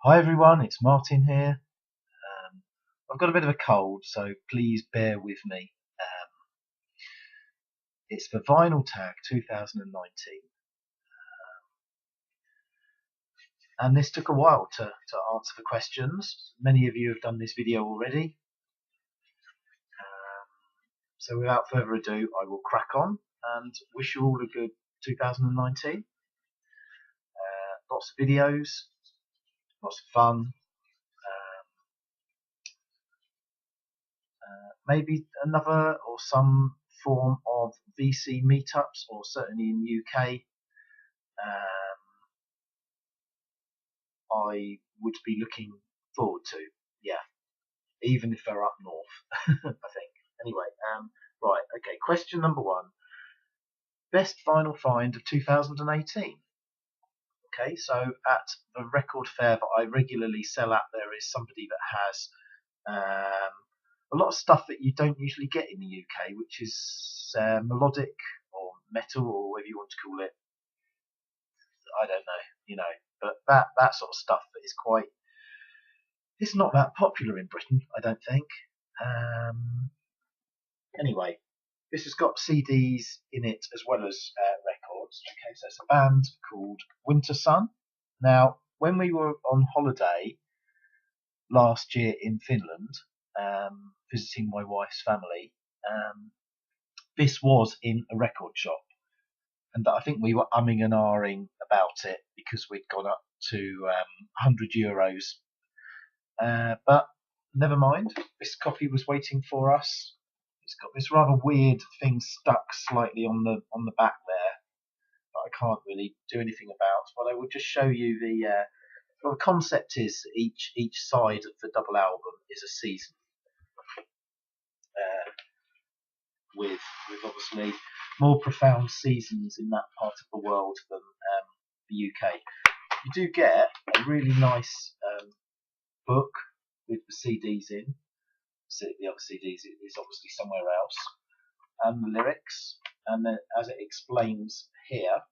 Hi everyone, it's Martin here. I've got a bit of a cold, so please bear with me. Um, it's the Vinyl Tag 2019, and this took a while to answer the questions. Many of you have done this video already, so without further ado, I will crack on and wish you all a good 2019. Lots of videos, lots of fun, maybe another or some form of VC meetups, or certainly in UK. I would be looking forward to. Yeah, even if they're up north, I think. Anyway, right, okay. Question number one: best vinyl find of 2018. Okay, so at the record fair that I regularly sell at, there is somebody that has a lot of stuff that you don't usually get in the UK, which is melodic or metal, or whatever you want to call it. I don't know, but that sort of stuff that is quite. It's not that popular in Britain, I don't think. Anyway, this has got CDs in it as well as records. Okay, so it's a band called Winter Sun. Now, when we were on holiday last year in Finland, visiting my wife's family, this was in a record shop, and I think we were umming and ahhing about it because we'd gone up to €100. But never mind, this copy was waiting for us. It's got this rather weird thing stuck slightly on the back there that I can't really do anything about. But I will just show you the concept is each side of the double album is a season, with obviously more profound seasons in that part of the world than the UK. You do get a really nice book with the CDs in. The other CDs is obviously somewhere else, and the lyrics, and then as it explains here,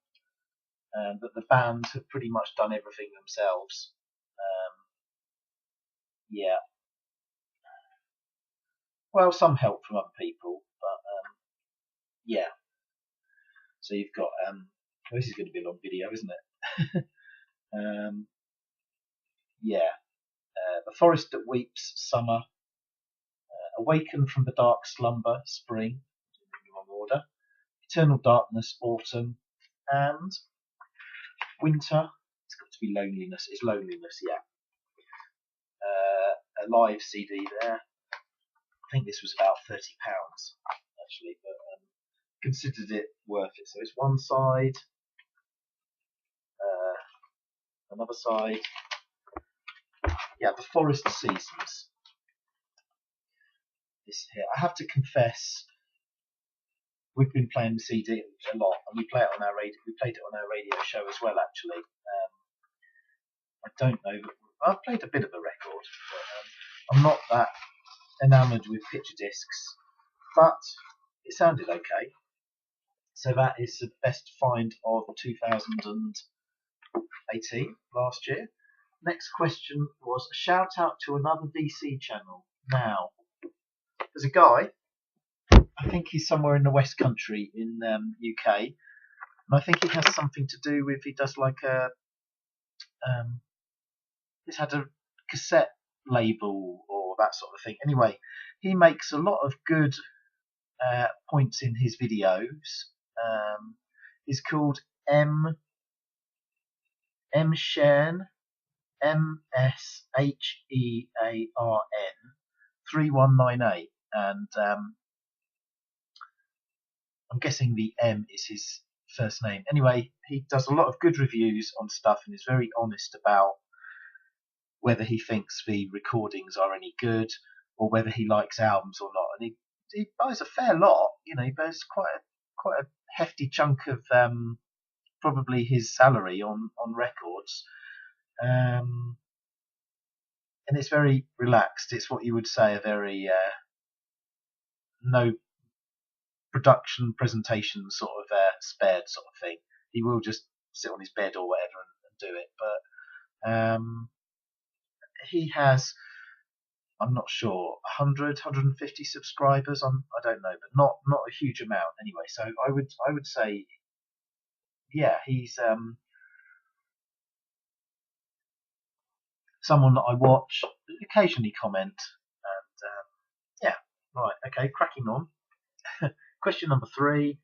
that the band have pretty much done everything themselves. Yeah, well, some help from other people, but yeah. So you've got this is going to be a long video, isn't it? Yeah, the forest that weeps, summer. Awaken from the dark slumber, spring, in the wrong order. Eternal darkness, autumn, and winter. It's got to be loneliness. It's loneliness, yeah. A live CD there. I think this was about £30 actually, but considered it worth it. So it's one side, another side. Yeah, the Forest Seasons. This here. I have to confess, we've been playing the CD a lot, and we play it on our radio. We played it on our radio show as well, actually. I don't know, but I've played a bit of the record, but I'm not that enamoured with picture discs. But it sounded okay. So that is the best find of 2018, last year. Next question was a shout out to another VC channel. Now, there's a guy, I think he's somewhere in the West Country in UK, and I think it has something to do with he does like he's had a cassette label or that sort of thing. Anyway, he makes a lot of good points in his videos. He's called Mshearn, MSHEARN 3198, and I'm guessing the M is his first name. Anyway, he does a lot of good reviews on stuff and is very honest about whether he thinks the recordings are any good or whether he likes albums or not. And he buys a fair lot. He buys quite a hefty chunk of probably his salary on records. And it's very relaxed. It's what you would say a very no production presentation sort of spared sort of thing. He will just sit on his bed or whatever and do it. But he has, I'm not sure, 100, 150 subscribers. I don't know, but not a huge amount anyway. So I would say, yeah, he's someone that I watch, occasionally comment, and yeah, right, okay, cracking on. Question number 3: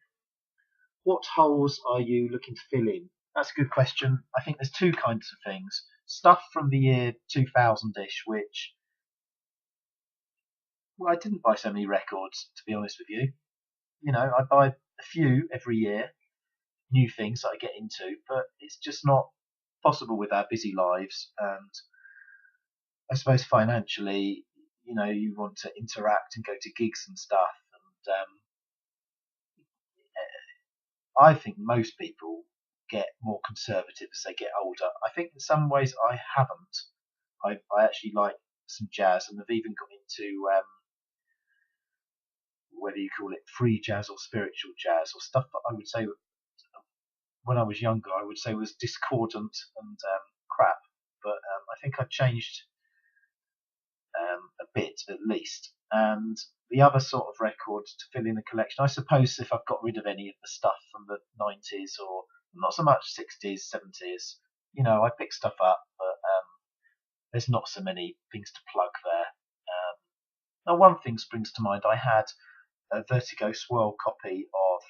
what holes are you looking to fill in? That's a good question. I think there's two kinds of things. Stuff from the year 2000-ish, which, well, I didn't buy so many records, to be honest with you. You know, I buy a few every year, new things that I get into, but it's just not possible with our busy lives. And I suppose financially, you know, you want to interact and go to gigs and stuff. And I think most people get more conservative as they get older. I think in some ways I haven't. I actually like some jazz, and I've even got into whether you call it free jazz or spiritual jazz or stuff that I would say when I was younger I would say was discordant and crap. But I think I've changed a bit at least. And the other sort of records to fill in a collection, I suppose, if I've got rid of any of the stuff from the 90s or not so much 60s, 70s, you know, I pick stuff up, but there's not so many things to plug there. Now, one thing springs to mind. I had a Vertigo Swirl copy of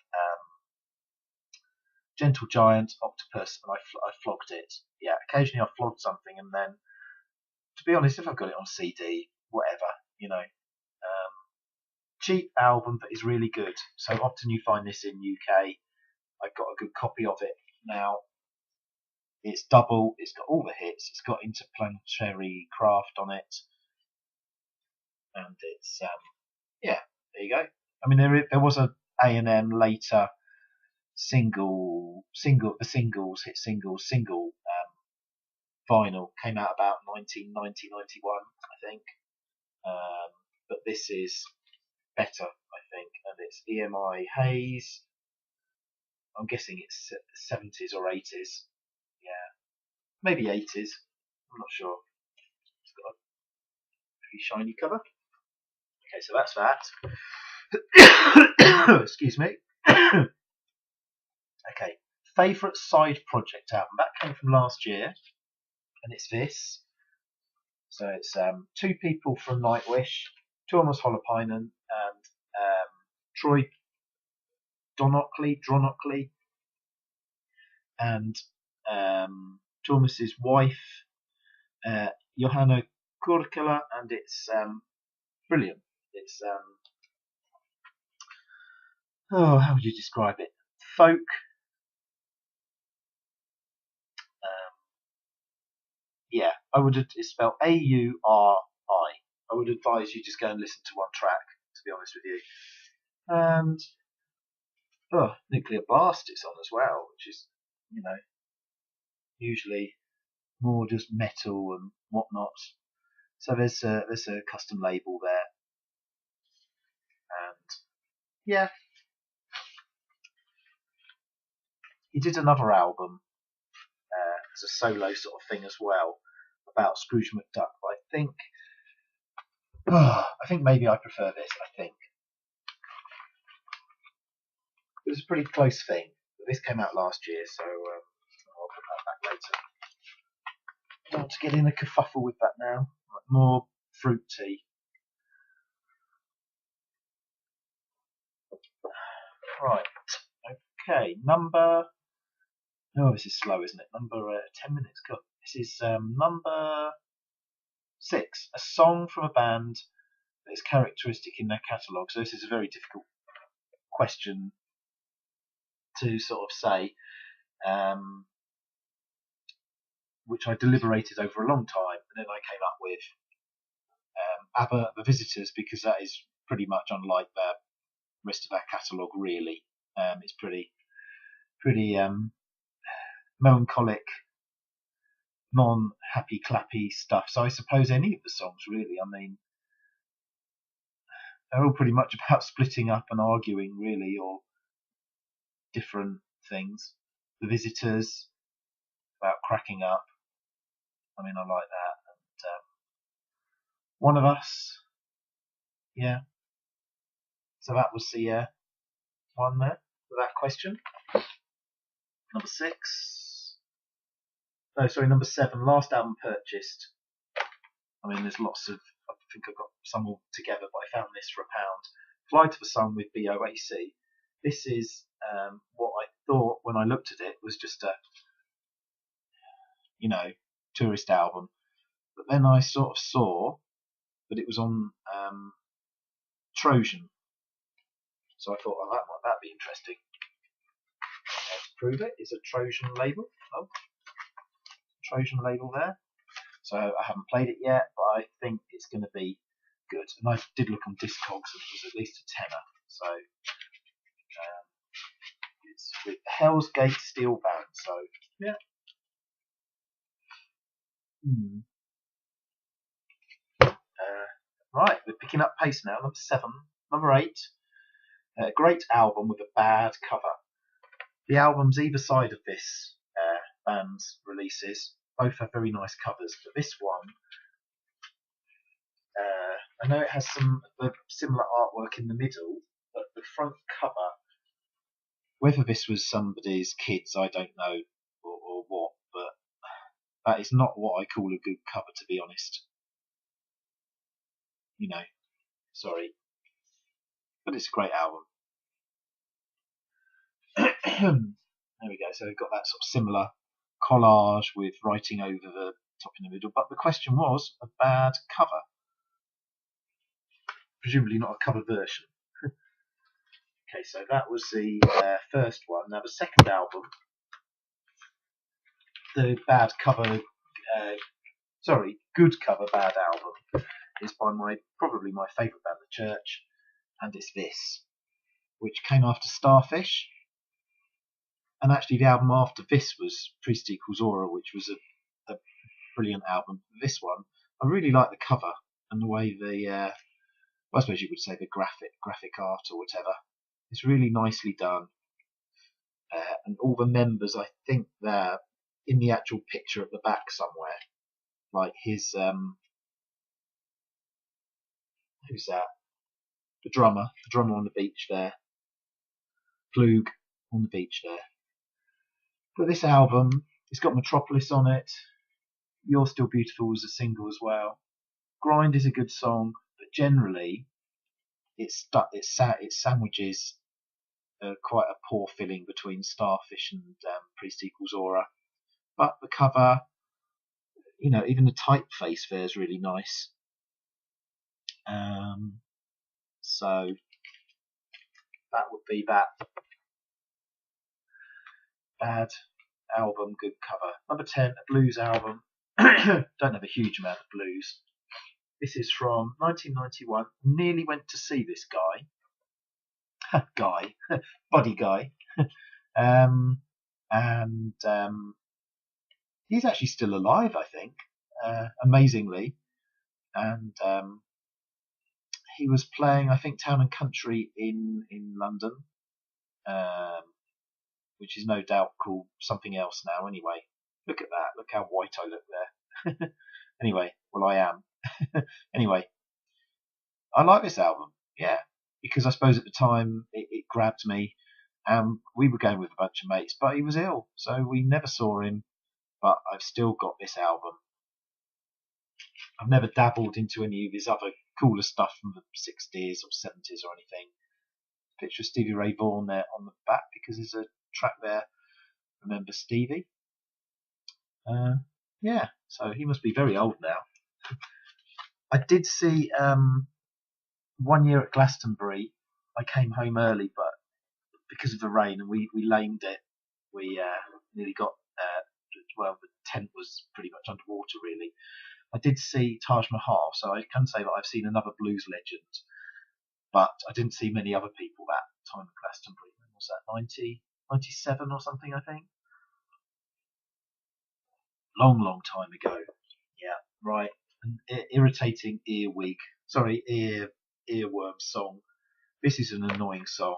Gentle Giant, Octopus, and I flogged it. Yeah, occasionally I flogged something, and then, to be honest, if I've got it on CD, whatever, you know. Cheap album that is really good. So often you find this in UK. I've got a good copy of it now. It's double. It's got all the hits. It's got Interplanetary Craft on it, and it's yeah. There you go. I mean, there was a A&M later single hit single vinyl came out about 1990, 91, I think. But this is better, I think, and it's EMI Hayes. I'm guessing it's 70s or 80s. Yeah, maybe 80s. I'm not sure. It's got a pretty shiny cover. Okay, so that's that. Excuse me. Okay, favourite side project album. That came from last year, and it's this. So it's two people from Nightwish, Tuomas Holopainen and Troy Dronockley, and Tuomas's wife, Johanna Kurkela, and it's brilliant. It's how would you describe it? Folk. Yeah, I would. It's spelled Auri. I would advise you just go and listen to one track, to be honest with you. And Nuclear Blast it's on as well, which is, you know, usually more just metal and whatnot. So there's a custom label there, and yeah, he did another album as a solo sort of thing as well about Scrooge McDuck. But I think maybe I prefer this. I think it was a pretty close thing. But this came out last year, so I'll put that back later. I want to get in a kerfuffle with that now. Like more fruit tea. Right. Okay. This is slow, isn't it? Number 10 minutes. God. This is number 6. A song from a band that is characteristic in their catalogue. So this is a very difficult question to sort of say, which I deliberated over a long time, and then I came up with ABBA, The Visitors, because that is pretty much unlike the rest of our catalogue, really. It's pretty melancholic, non-happy clappy stuff. So I suppose any of the songs, really. I mean, they're all pretty much about splitting up and arguing, really, or different things. The Visitors, about cracking up. I mean, I like that. And One of Us. Yeah. So that was the one there for that question. Number 6. No, sorry, number 7. Last album purchased. I mean, there's lots of. I think I've got some all together, but I found this for £1. Fly to the Sun with BOAC. This is what I thought when I looked at it was just a, tourist album. But then I sort of saw that it was on Trojan. So I thought, oh, that'd be interesting. To prove it is a Trojan label. Oh, Trojan label there. So I haven't played it yet, but I think it's going to be good. And I did look on Discogs, and it was at least a tenner. So it's with Hell's Gate Steel Band. So yeah. Right, we're picking up pace now. Number 7, number 8. A great album with a bad cover. The albums either side of this band's releases both have very nice covers, but this one, I know it has some similar artwork in the middle, but the front cover, whether this was somebody's kids, I don't know, or what, but that is not what I call a good cover, to be honest. Sorry. But it's a great album. There we go. So we've got that sort of similar collage with writing over the top in the middle. But the question was a bad cover. Presumably not a cover version. Okay, so that was the first one. Now the second album, the bad cover, good cover, bad album, is by probably my favourite band, The Church, and it's this, which came after Starfish. And actually the album after this was Priest Equals Aura, which was a brilliant album. This one, I really like the cover and the way I suppose you would say the graphic art or whatever. It's really nicely done. And all the members, I think they're in the actual picture at the back somewhere. Like his, who's that? The drummer on the beach there. Plug on the beach there. But this album, it's got Metropolis on it. You're Still Beautiful was a single as well. Grind is a good song, but generally it sandwiches quite a poor filling between Starfish and Priest Equals Aura. But the cover, even the typeface there is really nice. So that would be that. Bad album, good cover. Number 10, a blues album. Don't have a huge amount of blues. This is from 1991. Nearly went to see this guy. Body guy. And he's actually still alive, I think, amazingly. And he was playing, I think, Town and Country in London, which is no doubt called something else now anyway. Look at that. Look how white I look there. Anyway, well, I am. Anyway, I like this album, yeah, because I suppose at the time it grabbed me. We were going with a bunch of mates, but he was ill, so we never saw him. But I've still got this album. I've never dabbled into any of his other cooler stuff from the 60s or 70s or anything. Picture of Stevie Ray Vaughan there on the back because there's a track there. Remember Stevie? Yeah, so he must be very old now. I did see 1 year at Glastonbury. I came home early, but because of the rain and we lamed it, we nearly got the tent was pretty much underwater really. I did see Taj Mahal, so I can say that I've seen another blues legend, but I didn't see many other people that time at Glastonbury. When was that? 97 or something, I think. Long time ago. Yeah, right. An irritating earwig. Sorry, earworm song. This is an annoying song.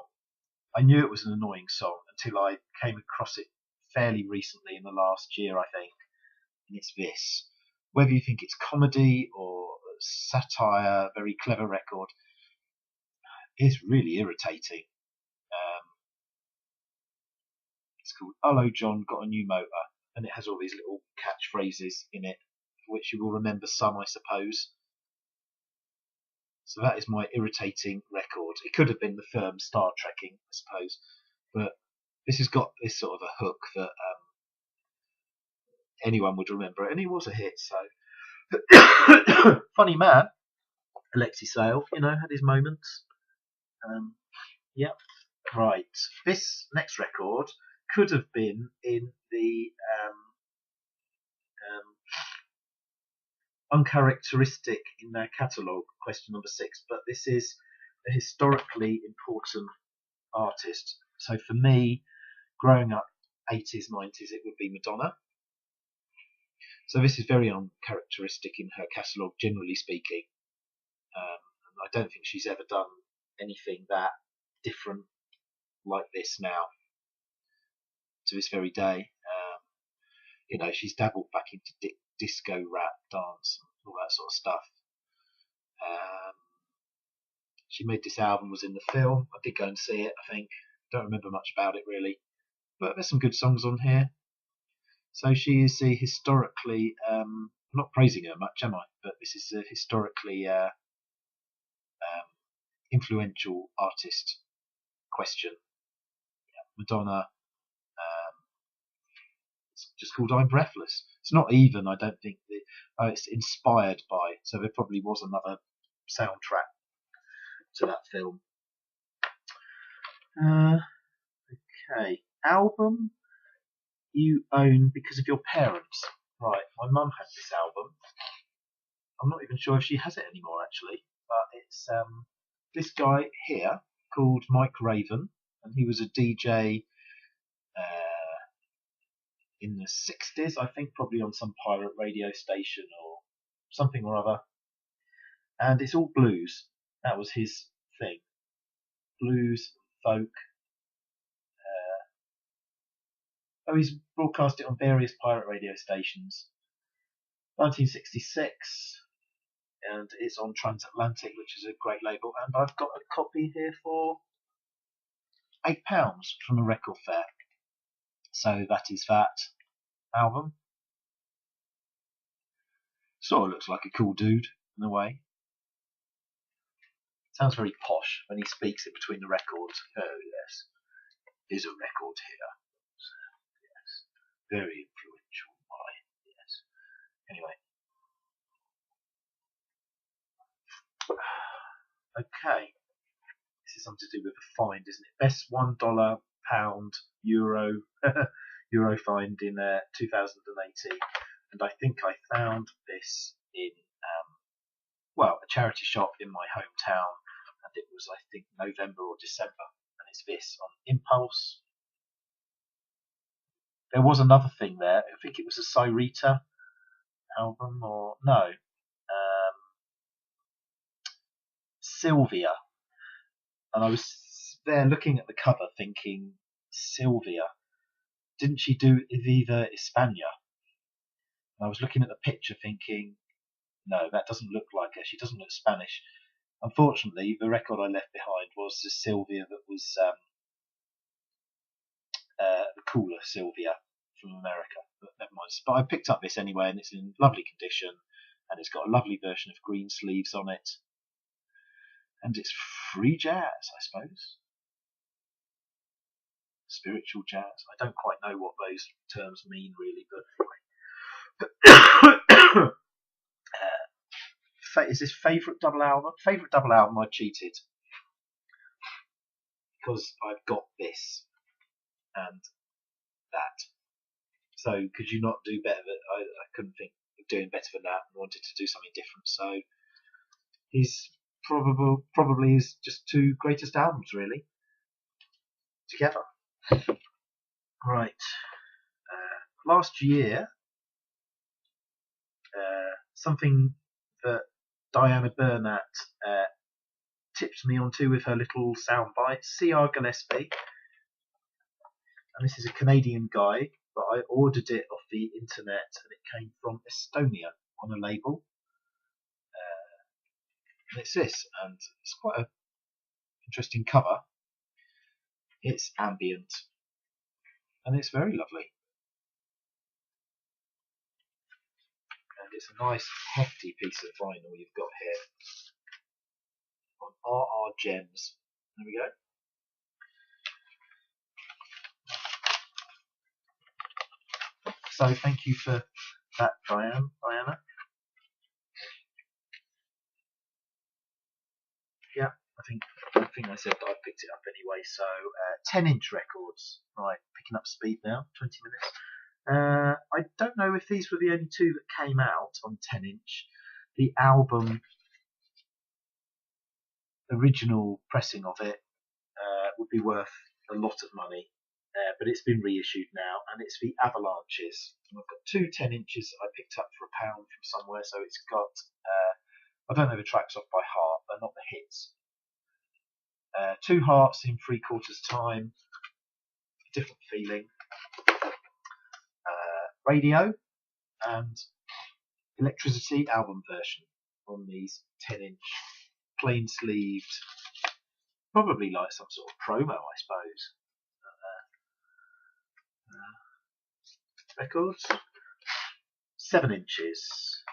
I knew it was an annoying song until I came across it fairly recently in the last year, I think. And it's this. Whether you think it's comedy or satire, very clever record. It's really irritating. It's called Hello John, Got a New Motor, and it has all these little catchphrases in it, which you will remember some, I suppose. So that is my irritating record. It could have been the firm Star Trekking, I suppose, but this has got this sort of a hook that anyone would remember it, and he was a hit. So funny man, Alexei Sale, had his moments. Yep. Right. This next record could have been in the uncharacteristic in their catalogue, question number 6, but this is a historically important artist. So for me, growing up 80s, 90s, it would be Madonna. So this is very uncharacteristic in her catalogue, generally speaking. I don't think she's ever done anything that different like this now to this very day. She's dabbled back into disco, rap, dance, all that sort of stuff. She made this album, was in the film. I did go and see it, I think. Don't remember much about it really, but there's some good songs on here. So she is a historically, I'm not praising her much, am I? But this is a historically influential artist question. Madonna. It's just called I'm Breathless. It's not even, I don't think, it's inspired by, so there probably was another soundtrack to that film. Okay. Album you own because of your parents. Right, my mum had this album. I'm not even sure if she has it anymore actually, but it's this guy here called Mike Raven, and he was a DJ in the 60s, I think, probably on some pirate radio station or something or other. And it's all blues. That was his thing. Blues, folk. He's broadcast it on various pirate radio stations. 1966, and it's on Transatlantic, which is a great label. And I've got a copy here for £8 from a record fair. So that is that album. Sort of looks like a cool dude in a way. Sounds very posh when he speaks it between the records. Oh yes, there's a record here. So, yes, very influential. Yes. Anyway. Okay. This is something to do with a find, isn't it? Best $1, pound, euro, euro find in 2018. And I think I found this in, a charity shop in my hometown. And it was, I think, November or December. And it's this on Impulse. There was another thing there. I think it was a Cyrita album, or no. Sylvia. And I was there looking at the cover thinking, Sylvia, didn't she do Viva España? And I was looking at the picture thinking, no, that doesn't look like her. She doesn't look Spanish. Unfortunately, the record I left behind was the Sylvia that was the cooler Sylvia from America. But never mind. But I picked up this anyway, and it's in lovely condition, and it's got a lovely version of green sleeves on it. And it's free jazz, I suppose. Spiritual jazz. I don't quite know what those terms mean, really, but anyway. Is this favourite double album? Favourite double album, I cheated. Because I've got this and that. So could you not do better? I couldn't think of doing better than that and wanted to do something different. So he's probably his just two greatest albums, really, together. Right. Last year, something that Diana Burnett tipped me onto with her little soundbite, C.R. Gillespie. And this is a Canadian guy, but I ordered it off the internet and it came from Estonia on a label. And it's this, and it's quite an interesting cover. It's ambient, and it's very lovely. And it's a nice hefty piece of vinyl you've got here on RR Gems. There we go. So thank you for that, Diana. Yeah, I think I said that I picked it up anyway. So 10-inch records. Right, picking up speed now. 20 minutes. I don't know if these were the only two that came out on 10-inch. The album original pressing of it would be worth a lot of money, but it's been reissued now, and it's the Avalanches. And I've got two 10-inches I picked up for £1 from somewhere, so it's got I don't know the tracks off by heart, they're not the hits. 2 Hearts in 3/4 time, different feeling. Radio and Electricity album version on these 10-inch plain sleeved, probably like some sort of promo, I suppose. Records, 7 inches.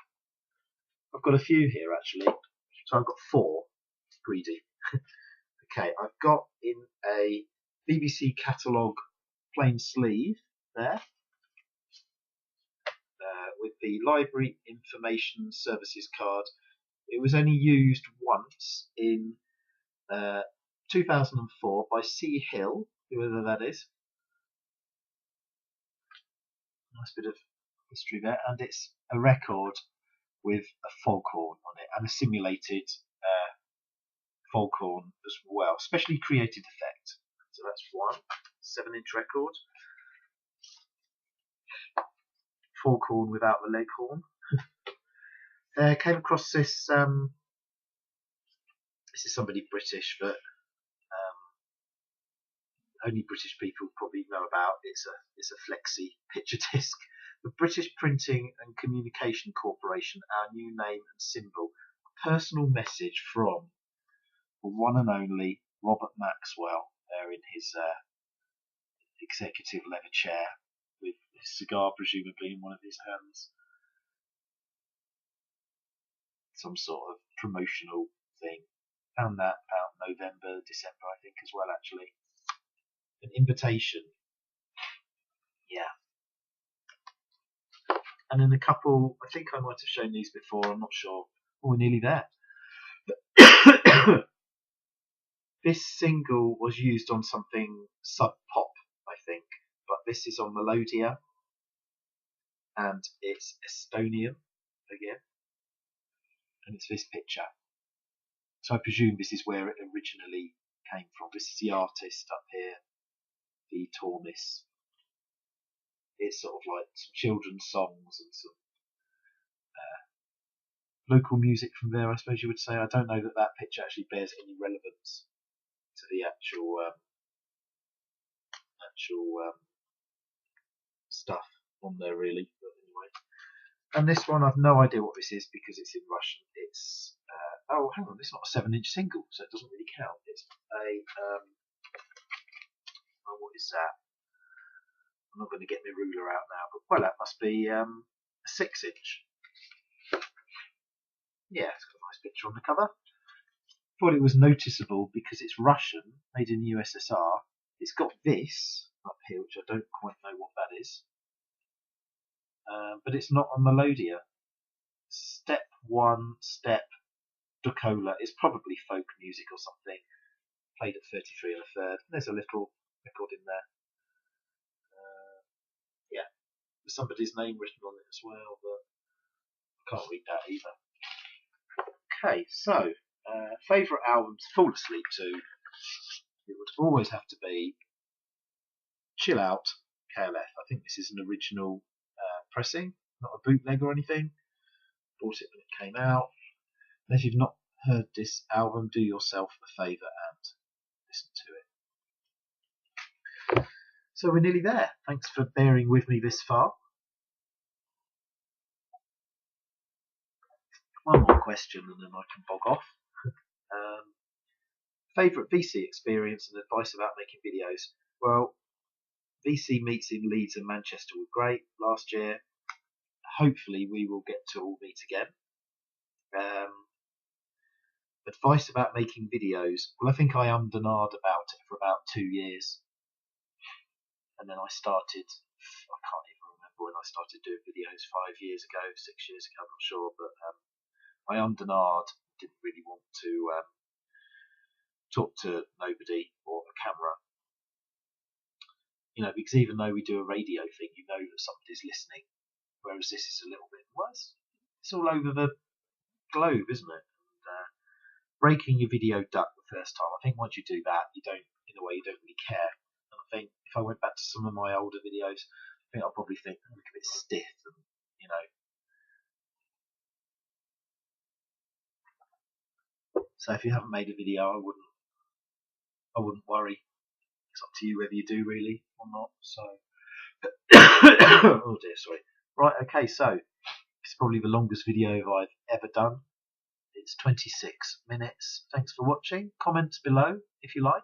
I've got a few here actually, so I've got 4. Greedy. Okay, I've got in a BBC catalogue plain sleeve there, with the library information services card. It was only used once in 2004 by C. Hill, whoever that is. Nice bit of history there, and it's a record with a foghorn on it and a simulated foghorn as well, specially created effect. So that's one 7-inch record. Foghorn without the leghorn. Came across this. This is somebody British that only British people probably know about. It's a flexi picture disc. The British Printing and Communication Corporation, our new name and symbol. Personal message from the one and only Robert Maxwell there in his executive leather chair with his cigar presumably in one of his hands. Some sort of promotional thing. Found that about November, December I think as well actually. An invitation. Yeah. And then a couple, I think I might have shown these before, I'm not sure. Oh, we're nearly there. This single was used on something sub-pop, I think, but this is on Melodia, and it's Estonian again, and it's this picture. So I presume this is where it originally came from. This is the artist up here, the Tormis. It's sort of like some children's songs and some local music from there, I suppose you would say. I don't know that that picture actually bears any relevance to the actual stuff on there, really. But anyway, and this one I've no idea what this is because it's in Russian. It's oh, hang on, it's not a 7-inch single, so it doesn't really count. It's a oh, what is that? I'm not going to get my ruler out now, but well, that must be a 6-inch. Yeah, it's got a nice picture on the cover. Thought it was noticeable because it's Russian, made in the USSR. It's got this up here, which I don't quite know what that is, but it's not on Melodia. Step 1, step Dukola is probably folk music or something. Played at 33 1/3. There's a little record in there. Yeah, there's somebody's name written on it as well, but I can't read that either. Okay, so favourite albums to fall asleep to. It would always have to be Chill Out, KLF. I think this is an original pressing, not a bootleg or anything. Bought it when it came out. And if you've not heard this album, do yourself a favour and listen to it. So we're nearly there. Thanks for bearing with me this far. One more question and then I can bog off. Favourite VC experience and advice about making videos. Well, VC meets in Leeds and Manchester were great last year. Hopefully we will get to all meet again. Advice about making videos. Well, I think I ummed and ahed about it for about 2 years. And then I started, I can't even remember when I started doing videos, 5 years ago, 6 years ago, I'm not sure. But I ummed and ahed, didn't really want to talk to nobody or a camera. You know, because even though we do a radio thing, you know that somebody's listening. Whereas this is a little bit worse. It's all over the globe, isn't it? And, breaking your video duck the first time. I think once you do that, you don't, in a way, you don't really care. And I think if I went back to some of my older videos, I think I'll probably think, oh, look a bit stiff, and you know. So if you haven't made a video, I wouldn't worry. It's up to you whether you do really or not. So, oh dear, sorry. Right, okay, so it's probably the longest video I've ever done. It's 26 minutes. Thanks for watching. Comment below if you like.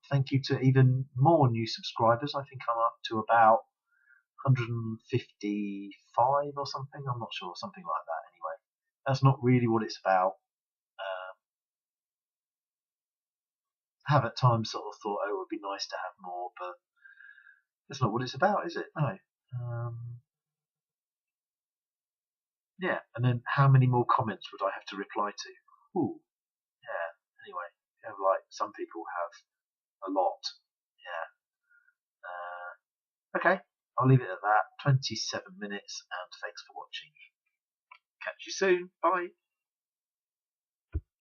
Thank you to even more new subscribers. I think I'm up to about 155 or something. I'm not sure, something like that anyway. That's not really what it's about. I have at times sort of thought, oh, it would be nice to have more, but that's not what it's about, is it? No. Yeah, and then how many more comments would I have to reply to? Ooh, yeah. Anyway, you have like some people have a lot. Yeah. Okay, I'll leave it at that. 27 minutes, and thanks for watching. Catch you soon. Bye.